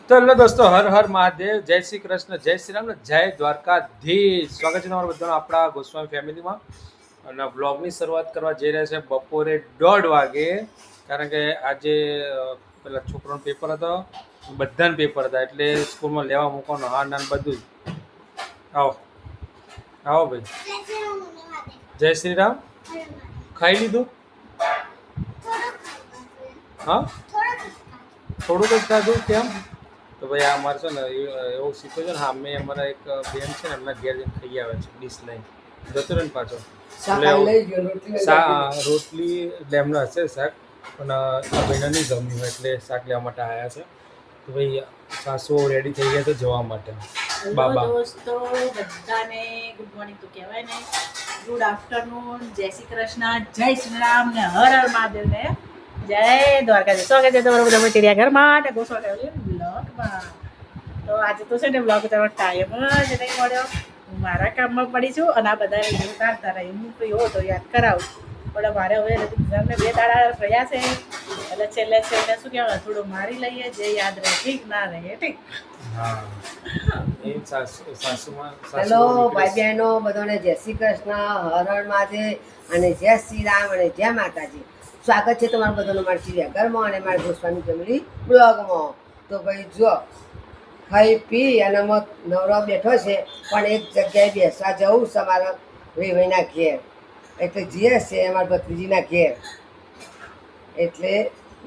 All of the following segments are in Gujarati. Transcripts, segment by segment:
તો હેલો દોસ્તો, હર હર મહાદેવ, જય શ્રી કૃષ્ણ, જય શ્રી રામ, જય દ્વારકાધીશ. સ્વાગત છે તમારું બધાનું આપણા ગોસ્વામી ફેમિલીમાં. અને વ્લોગની શરૂઆત કરવા જઈ રહ્યા છે બપોરે 1:30 વાગે, કારણ કે આજે પેલા છોકરાનો પેપર હતો, બધાને પેપર હતા એટલે સ્કૂલમાં લેવા મૂકવાનું, હા ના બધું જ. આવો આવો ભાઈ, જય શ્રી રામ. ખાઈ લીધું? હા, થોડુંક જ ખાધું. કેમ? તો ભાઈ આ અમારે છે ને એવું શીખ્યું છે ને. હા, મેં અમારા એક બેન છે ને એમના ઘેર જઈને ખાઈ આવે છે ડીશ લઈને, જતો રહે ને પાછો. રોટલી એટલે એમનો હશે શાક, પણ ભાઈને નહીં ગમ્યું એટલે શાક લેવા માટે આવ્યા છે. તો ભાઈ સાસુ રેડી થઈ ગયા છે જવા માટે. બાબા દોસ્તો, બધાને ગુડ મોર્નિંગ તો કહેવાય ને, ગુડ આફ્ટરનૂન, જય શ્રી કૃષ્ણ, જય શ્રી રામ ને હર હર મહાદેવ ને જય દ્વારકાધીશ. સ્વાગત છે તમારું બધા ચિડિયાઘરમાં અને બ્લોગમાં. તો આજે તો છે ને બ્લોગ ઉતારવાનો ટાઈમ જ નહીં મળ્યો. હું મારા કામમાં પડી છું અને આ બધા ઉતારતા રહી. હું તો એવો તો યાદ કરાવું, પણ મારે હવે એક્ઝામને 2 દાડા રહ્યા છે એટલે છેલ્લે છેલ્લે શું કહેવાય, થોડું મારી લઈએ, જે યાદ રહે ઠીક, ના રહે ઠીક. હેલો ભાઈ બહેનો બધાને જય શ્રી કૃષ્ણ, હર હર મહાદેવ અને જય શ્રી રામ અને જય માતાજી. સ્વાગત છે તમારું બધાનું મારા ચિડિયાઘરમાં અને મારા ગોસ્વામી ફેમિલી બ્લોગમાં. તો ભાઈ જો ખાઈ પી અને નવરો બેઠો છે, પણ એક જગ્યાએ બેસવા જવું છે અમારા વેવાઈના ઘેર, એટલે જીએસ છે અમારા ભત્રીજીના ઘેર. એટલે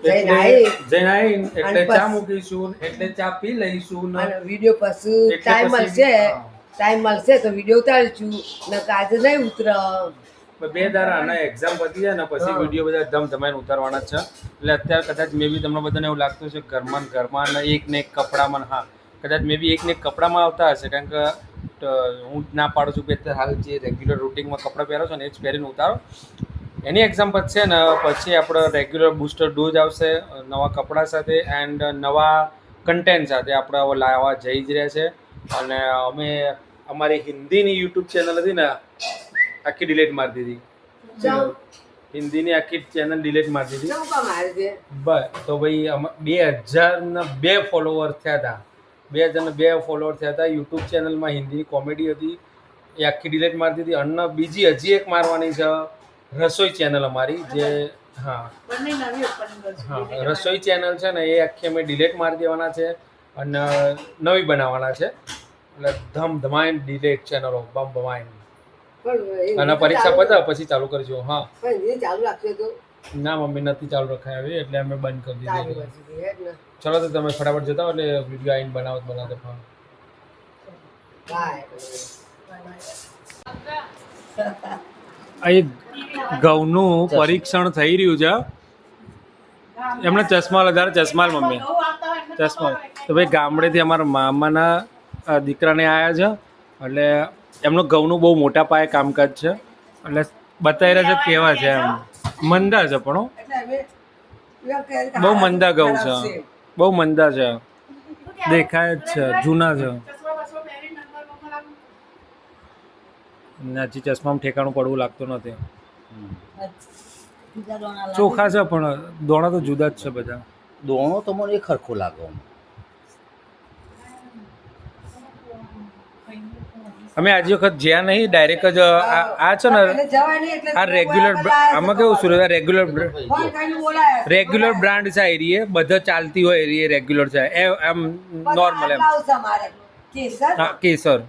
જઈને એટલે ચા મૂકીશું, એટલે ચા પી લઈશું અને વિડીયો પછી ટાઈમ મળશે તો વિડીયો ઉતારીશું, નકર આજે નહીં ઉતર. 2 દાડા અને એક્ઝામ પતી જાય ને પછી વિડીયો બધા ધમધમાઈને ઉતારવાના છે. એટલે અત્યારે કદાચ મે બી તમને બધાને એવું લાગતું છે ઘરમાં એક ને એક કપડામાં. હા, કદાચ મે બી એક ને એક કપડામાં આવતા હશે, કારણ કે હું ના પાડું છું કે અત્યારે હાલ જે રેગ્યુલર રૂટિનમાં કપડાં પહેરો છો ને એ જ પહેરીને ઉતારો. એની એક્ઝામ પતશે ને પછી આપણો રેગ્યુલર બૂસ્ટર ડોઝ આવશે નવા કપડાં સાથે એન્ડ નવા કન્ટેન્ટ સાથે આપણે હવે લાવવા જઈ જ રહ્યા છે. અને અમે અમારી હિન્દીની યુટ્યુબ ચેનલ હતી ને આખી ડિલીટ મારી દીધી. હિન્દીની આખી ચેનલ ડિલીટ મારી દીધી. બસ તો ભાઈ 2002 ફોલોવર થયા હતા. 2002 ફોલોવર થયા હતા યુટ્યુબ ચેનલમાં. હિન્દીની કોમેડી હતી એ આખી ડિલીટ મારી દીધી. અને બીજી હજી એક મારવાની છે, રસોઈ ચેનલ અમારી, જે હા રસોઈ ચેનલ છે ને એ આખી અમે ડિલીટ મારી દેવાના છે અને નવી બનાવવાના છે. એટલે ધમધમાઈને ડિલીટ ચેનલો બમબમાઈને. અને પરીક્ષા પતા પછી ચાલુ કરજો. હા, ચાલુ રાખજો તો. ના મમ્મી નથી ચાલુ રખાવી એટલે અમે બંધ કરી દીધું. ચલો તો તમે ફટાફટ જતા હો એટલે વિડીયો આવીને બનાવતો. અહીં ઘઉંનું પરીક્ષણ થઈ રહ્યું છે. એમને ચશ્મા લગાડે, ચશ્મા મમ્મી ચશ્મા. તો ભાઈ ગામડેથી અમારા મામાના દીકરાને આવ્યા છે, એટલે એમનું ઘઉંનું બહુ મોટા પાયે કામકાજ છે. એટલે બતાવી રહ્યા છે કેવા છે. એમ મંદા છે, પણ બહુ મંદા ઘઉં છે, બહુ મંદા છે, દેખાય જ છે, જૂના છે. હજી ચશ્મામાં ઠેકાણું પડવું લાગતું નથી. ચોખા છે પણ દોણા તો જુદા જ છે બધા. દોણો તો મને એક સરખો લાગે. અમે આજે વખત જ્યાં નહીં, ડાયરેક્ટ જ આ છે ને આ રેગ્યુલર. આમાં કેવું સુરત રેગ્યુલર બ્રાન્ડ છે. એરિયે બધા ચાલતી હોય એરિયે રેગ્યુલર છે. એમ નોર્મલ એમ. હા, કેસર.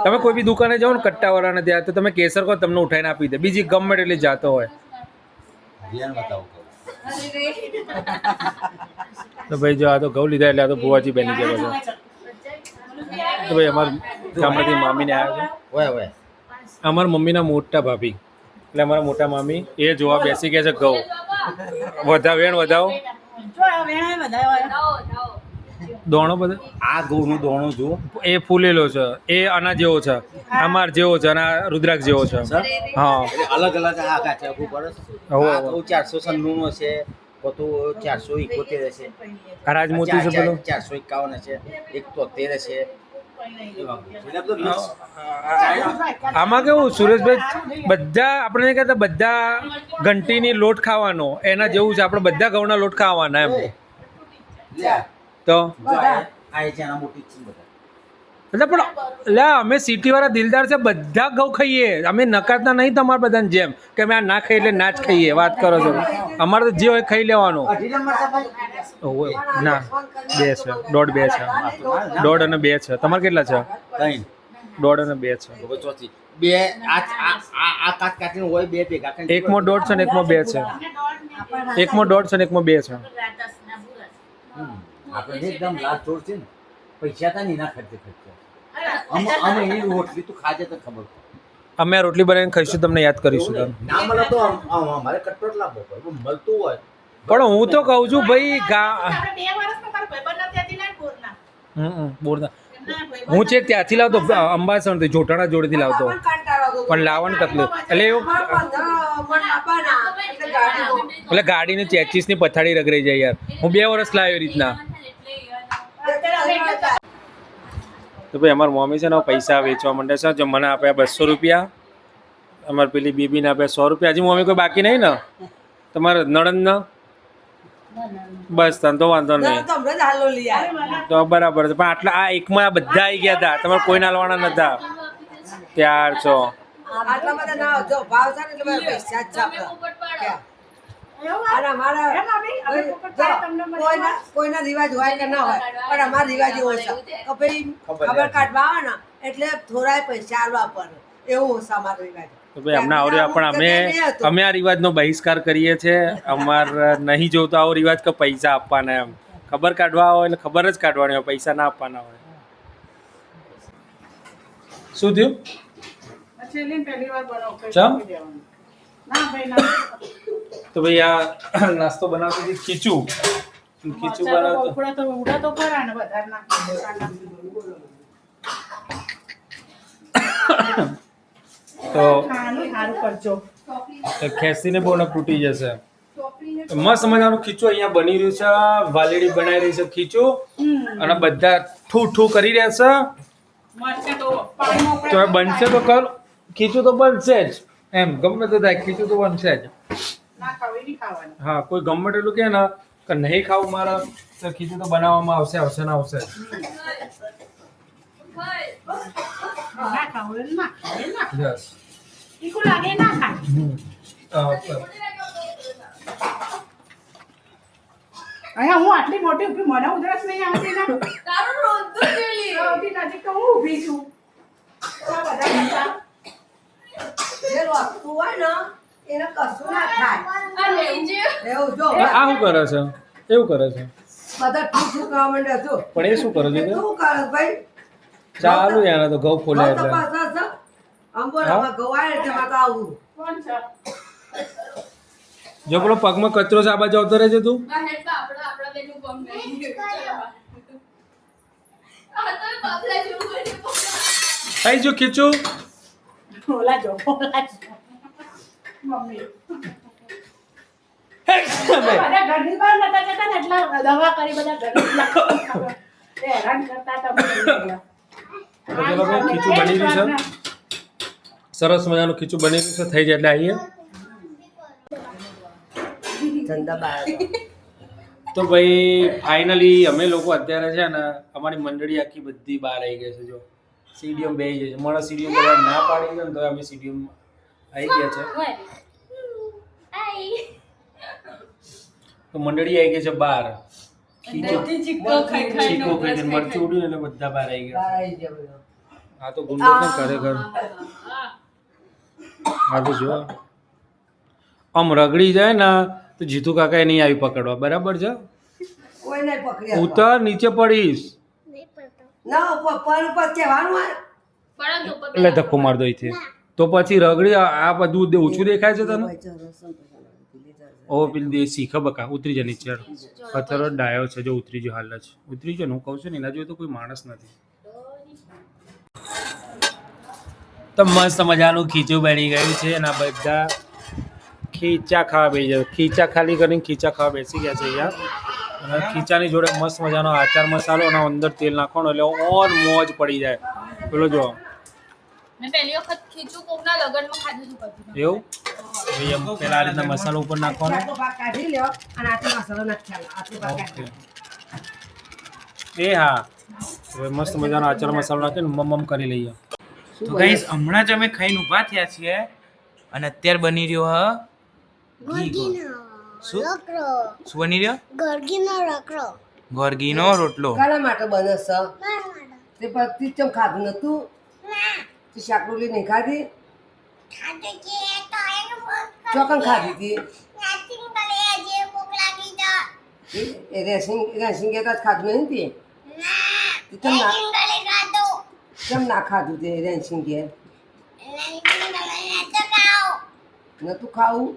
તમે કોઈ બી દુકાને જાઓ ને કટ્ટાવાળાને ત્યાં, તો તમે કેસર કહો તમને ઉઠાઈને આપી દે. બીજી ગમે એટલી જાતો હોય. તો ભાઈ જો આ તો ઘઉં લીધા એટલે આ તો ભુવાજી બની ગયા બધા. તો ભાઈ અમારા ગામડાથી મામીને આવ્યા છે. અમારા મમ્મીના મોટા ભાભી એટલે અમારા મોટા મામી એ જોવા બેસી ગયા છે ઘઉં. વધાવો દોણો બધા. આ ઘઉંનો દોણો જુઓ, એ ફૂલેલો છે, એ આના જેવો છે, અમાર જેવો છે, અને આ રુદ્રાક્ષ જેવો છે. હા, અલગ અલગ આ કાચા પડે. 496 છે, તો 471 છે, આ રાજમોતી છે, પેલો 451 છે, 173 છે. આમાં કેવું સુરેશભાઈ, બધા આપણે કહેતા બધા ઘંટીની લોટ ખાવાનો એના જેવું છે. આપણે બધા ઘઉંના લોટ ખાવાના એમ. તો આ એ છે આના મોટી જ છે બધા. એટલે પણ એટલે અમે સિટી વાળા દિલદાર છે, બધા ઘઉં ખાઈએ, અમે નકારતા નહીં તમારા બધાને જેમ કે અમે આ ના ખાઈએ એટલે ના જ ખાઈએ. વાત કરો છો, અમારે તો જે હોય ખાઈ લેવાનું. અઢી નંબર સફાઈ ઓય, ના 2 છે, 1.5 છે, 1.5 અને 2 છે. તમારે કેટલા છે? ત્રણ 1.5 અને 2 છે. હવે ચોથી બે આ કાટ કાટીને હોય બે ભેગા કરીને એકમાં 1.5 છે ને એકમાં 2 છે. એકમાં 1.5 છે ને એકમાં 2 છે. આપણે એકદમ લાલ ચોર છે ને, પૈસા તા ની ના ખર્ચે અમે એ રોટલી તું ખાજે તો ખબર પડે. અમે આ રોટલી બનાવીને ખાઈશું, તમને યાદ કરીશું. ના મળે તો અમારે કટોટ લાવવો પડે, મળતું હોય પણ હું તો કહું છું ભાઈ આપણે 2 વર્ષનો મારો ભાઈબંધ નથી હતી ને બોરના. બોરના હું છે ત્યાંથી લાવતો, અંબાસણથી જોટાણા જોડેથી લાવતો, પણ લાવવાની તકલીફ એટલે એવું એટલે ગાડીની ચેચીસની પથારી રગડાઈ જાય યાર. હું 2 વર્ષ લાવ્યો એ રીતના. તો ભાઈ અમારી મમ્મી છે ને પૈસા વેચવા માંડે છે. જો મને આપ્યા 200 રૂપિયા, અમારી પેલી બેબીને આપ્યા 100 રૂપિયા. હજી મમ્મી કોઈ બાકી નહીં ને તમારે નણંદના? બસ તને તો વાંધો નહીં, તો બરાબર છે. પણ આટલા આ એકમાં આ બધા આવી ગયા હતા, તમારે કોઈ નાલવાના નતા. ત્યાર છો કોઈના રિવાજ હોય કે ના હોય, પણ અમારા રિવાજ એવો છે કે ભાઈ ખબર કાઢવા આવે ને એટલે થોડા પૈસા આલવા પડે, એવું છે અમારો રિવાજ. તો ભાઈ અમને આવડે, પણ અમે આ રિવાજનો બહિષ્કાર કરીએ છીએ. અમારે નહીં જોતો આવો રિવાજ કે પૈસા આપવાના. એમ ખબર કાઢવા હોય એટલે ખબર જ કાઢવાની હોય, પૈસા ના આપવાના હોય. શું થયું? પહેલી વાર બનાવ ચમ? ના ભાઈ ના. તો ભાઈ આ નાસ્તો બનાવતો હતી ખીચું બનાવતો. ઉડા તો ઉડા તો ખરા ને વધારે નાખી. તો સારું કરજો. ખેંચીને બહુ તૂટી જશે. મસ્ત મજાનું ખીચું અહીંયા બની રહ્યું છે. વાલેડી બનાવી રહી છે ખીચું, અને બધા ઠૂ ઠૂ કરી રહ્યા છે. તો બનશે તો કર, ખીચું તો બનશે જ. એમ ગમે તો થાય, ખીચું તો બનશે જ. હા, કોઈ ગમે તેટલું કે ને કે નહીં ખાવું મારા, તો ખીચું તો બનાવવામાં આવશે ને આવશે. યસ. અહીંયા હું આટલી મોટી ઊભી, મને ઉધરસ નહીં આવતી ને. નજીક તો હું ઊભી છું. જે વસ્તુ હોય ને એને કશું ના થાય. એવું જો આ શું કરે છે? એવું કરે છે. બધા ઠીક કરવા માંડે છો. પણ એ શું કરે છે? શું કરે ભાઈ? ચાલુ યાર, તો ઘઉં ફોલ્યા એટલે કોણ છે? જો પેલો પગમાં કચરો છે, આ બાજુ આવતો રહેજે તું. થઈ જો ખીચું. ઓલા જો મમ્મી બધા ઘરની બહાર નતા જતા ને એટલે દવા કરી બધા ઘરની હેરાન કરતા તો ચલો ભાઈ, ખીચું બની રહ્યું છે. સરસ મજાનું ખીચું બની રહ્યું છે. થઈ જાય એટલે આવીએ. તો ભાઈ ફાઇનલી અમે લોકો અત્યારે છે ને અમારી મંડળી આખી બધી બહાર આવી ગઈ છે. જો સીડીએમ બેસી જાય છે. મને સીડીએમ બધા ના પાડી છે ને તો અમે સીડીએમ આવી ગયા છે. તો મંડળી આવી ગઈ છે બહાર. ચીકો ખાઈ મરચું ઉડ્યું એટલે બધા બહાર આવી ગયા. આ તો ગુંડો છે ખરેખર. આ તો જો આમ રગડી જાય ને તો જીતુ કાકા નહીં આવી પકડવા. બરાબર છે? કોઈ નહીં પકડી ઉતર, નીચે પડીશ. ના ઉપર કહેવાનું હોય એટલે ધક્કો માર દો અહીંથી. તો પછી રગડી આ બધું ઊંચું દેખાય છે તને? ઓ પેલી દેશી ખબર ઉતરી જાય નીચે. પથ્થર ડાયો છે, જો ઉતરી જો હાલ જ ઉતરી જાય. હું કહું છું ને એના જોયું તો કોઈ માણસ નથી. તો મસ્ત મજાનું ખીચું બની ગયું છે અને બધા ખીચા ખાવા બેસી જાય. ખીચા ખાલી કરીને ખીચા ખાવા બેસી ગયા છે અહીંયા. અને ખીચાની જોડે મસ્ત મજાનો આચાર મસાલો અને અંદર તેલ નાખવાનો એટલે ઓર મોજ પડી જાય. પેલો જો મેં પહેલી વખત ખીચું કોકના લગનમાં ખાધું હતું. એવું એમ પેલા આ રીતના મસાલો ઉપર નાખવાનો. કાઢી લ્યો અને આટલો મસાલો નાખવાનો. આટલો ભાગ ઓકે. એ હા હવે મસ્ત મજાનો આચાર મસાલો નાખીને મમ કરી લઈએ શું તો બને ગાઈસ હમણાં જ અમે ખાઈને ઊભા થયા છીએ અને અત્યારે બની રહ્યો ઘી ગોળ. શું શું બની રહ્યો ગોરગીનો રોટલો. કાના માટે બને છે તે પછી ચમ ખાધું નતું તે શાકરોલી નહીં ખાધી ચોકન ખાધી હતી એ રેસિંગ કે ખાધું નહીં તે ચમ ના ખાધું તે રેસિંગ કે નતું ખાવું